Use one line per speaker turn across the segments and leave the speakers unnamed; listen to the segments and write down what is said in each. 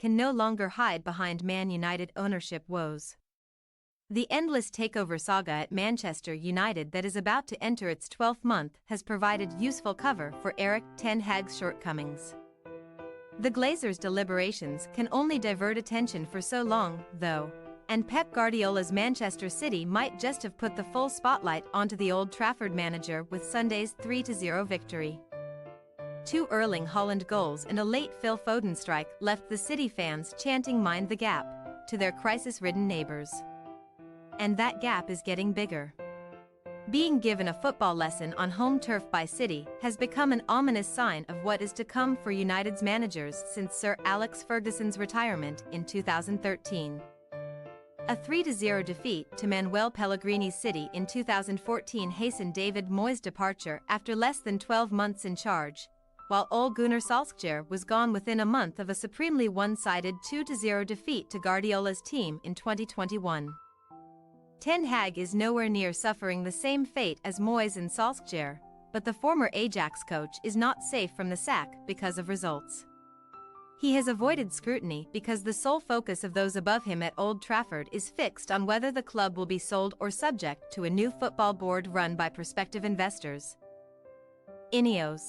can no longer hide behind Man United ownership woes. The endless takeover saga at Manchester United that is about to enter its 12th month has provided useful cover for Erik ten Hag's shortcomings. The Glazers' deliberations can only divert attention for so long, though, and Pep Guardiola's Manchester City might just have put the full spotlight onto the Old Trafford manager with Sunday's 3-0 victory. 2 Erling Haaland goals and a late Phil Foden strike left the City fans chanting "Mind the gap" to their crisis-ridden neighbors. And that gap is getting bigger. Being given a football lesson on home turf by City has become an ominous sign of what is to come for United's managers since Sir Alex Ferguson's retirement in 2013. A 3-0 defeat to Manuel Pellegrini's City in 2014 hastened David Moyes' departure after less than 12 months in charge, while Ole Gunnar Solskjaer was gone within a month of a supremely one-sided 2-0 defeat to Guardiola's team in 2021. Ten Hag is nowhere near suffering the same fate as Moyes and Solskjaer, but the former Ajax coach is not safe from the sack because of results. He has avoided scrutiny because the sole focus of those above him at Old Trafford is fixed on whether the club will be sold or subject to a new football board run by prospective investors. Ineos.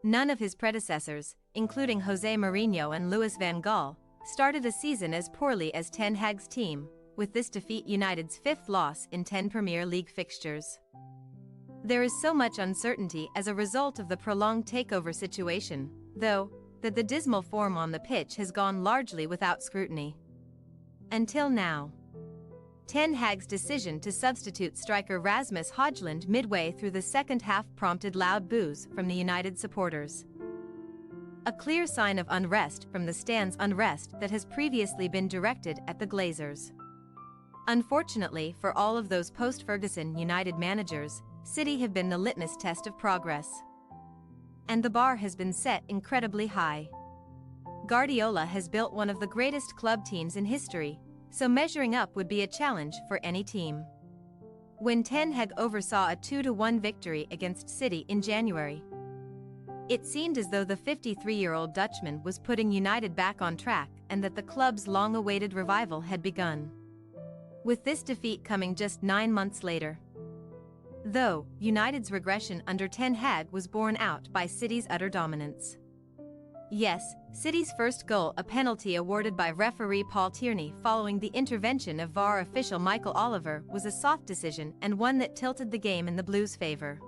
None of his predecessors, including Jose Mourinho and Louis van Gaal, started a season as poorly as Ten Hag's team, with this defeat United's 5th loss in 10 Premier League fixtures. There is so much uncertainty as a result of the prolonged takeover situation, though, that the dismal form on the pitch has gone largely without scrutiny. Until now. Ten Hag's decision to substitute striker Rasmus Højlund midway through the second half prompted loud boos from the United supporters. A clear sign of unrest from the stands, unrest that has previously been directed at the Glazers. Unfortunately for all of those post-Ferguson United managers, City have been the litmus test of progress. And the bar has been set incredibly high. Guardiola has built one of the greatest club teams in history, so measuring up would be a challenge for any team. When Ten Hag oversaw a 2-1 victory against City in January, it seemed as though the 53-year-old Dutchman was putting United back on track and that the club's long-awaited revival had begun. With this defeat coming just 9 months later. Though, United's regression under Ten Hag was borne out by City's utter dominance. Yes, City's first goal, a penalty awarded by referee Paul Tierney following the intervention of VAR official Michael Oliver, was a soft decision and one that tilted the game in the Blues' favor.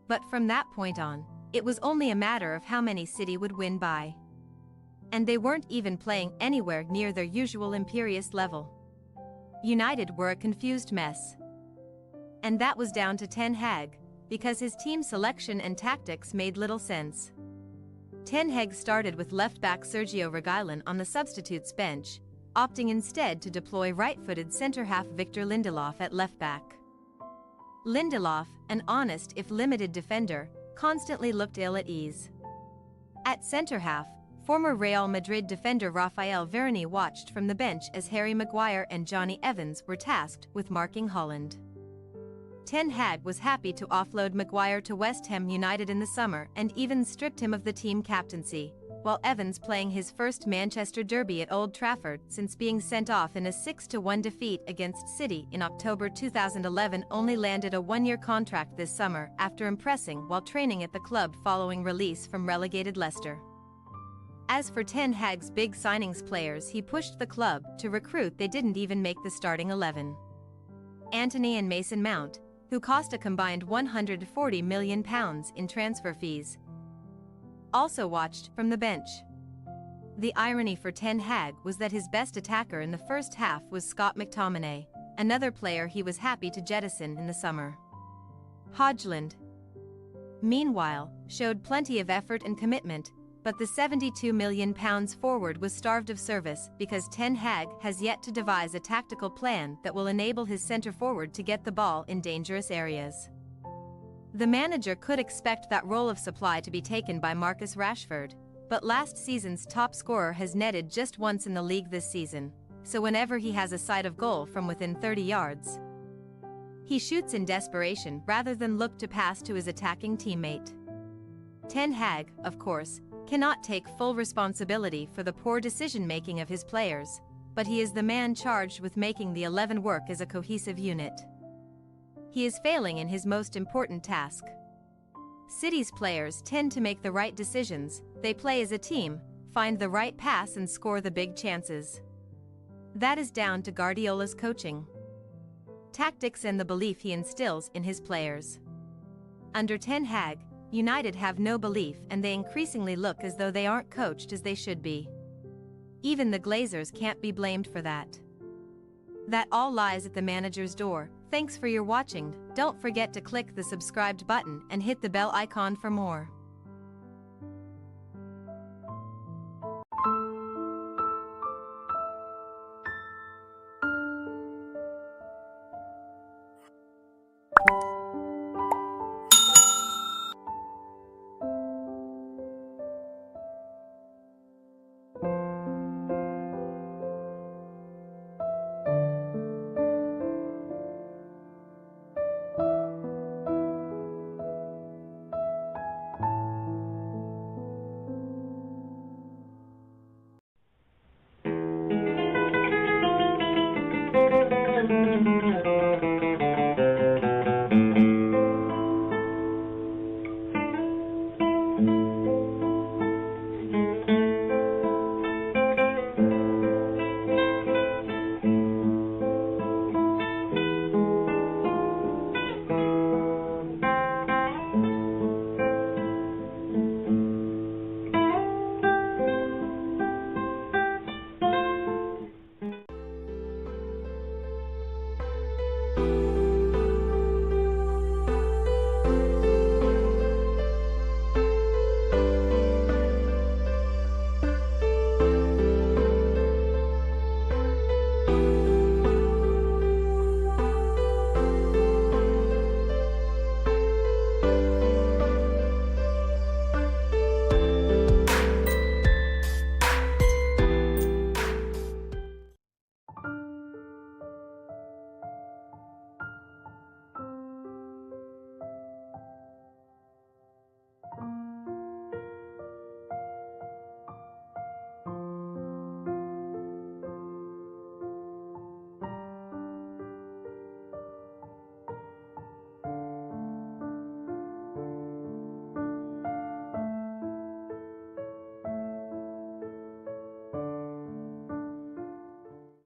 But from that point on, it was only a matter of how many City would win by. And they weren't even playing anywhere near their usual imperious level. United were a confused mess. And that was down to Ten Hag, because his team selection and tactics made little sense. Ten Hag started with left-back Sergio Reguilón on the substitutes bench, opting instead to deploy right-footed centre-half Victor Lindelof at left-back. Lindelof, an honest if limited defender, constantly looked ill at ease. At centre-half, former Real Madrid defender Rafael Varane watched from the bench as Harry Maguire and Johnny Evans were tasked with marking Haaland. Ten Hag was happy to offload Maguire to West Ham United in the summer and even stripped him of the team captaincy, while Evans, playing his first Manchester derby at Old Trafford since being sent off in a 6-1 defeat against City in October 2011, only landed a 1-year contract this summer after impressing while training at the club following release from relegated Leicester. As for Ten Hag's big signings players he pushed the club to recruit, they didn't even make the starting 11. Antony and Mason Mount, who cost a combined £140 million in transfer fees, also watched from the bench. The irony for Ten Hag was that his best attacker in the first half was Scott McTominay, another player he was happy to jettison in the summer. Højlund, meanwhile, showed plenty of effort and commitment, but the £72 million forward was starved of service because Ten Hag has yet to devise a tactical plan that will enable his centre-forward to get the ball in dangerous areas. The manager could expect that role of supply to be taken by Marcus Rashford, but last season's top scorer has netted just once in the league this season, so whenever he has a sight of goal from within 30 yards, he shoots in desperation rather than look to pass to his attacking teammate. Ten Hag, of course, cannot take full responsibility for the poor decision-making of his players, but he is the man charged with making the 11 work as a cohesive unit. He is failing in his most important task. City's players tend to make the right decisions, they play as a team, find the right pass and score the big chances. That is down to Guardiola's coaching, tactics and the belief he instills in his players. Under Ten Hag, United have no belief and they increasingly look as though they aren't coached as they should be. Even the Glazers can't be blamed for that. That all lies at the manager's door. Thanks for your watching. Don't forget to click the subscribed button and hit the bell icon for more.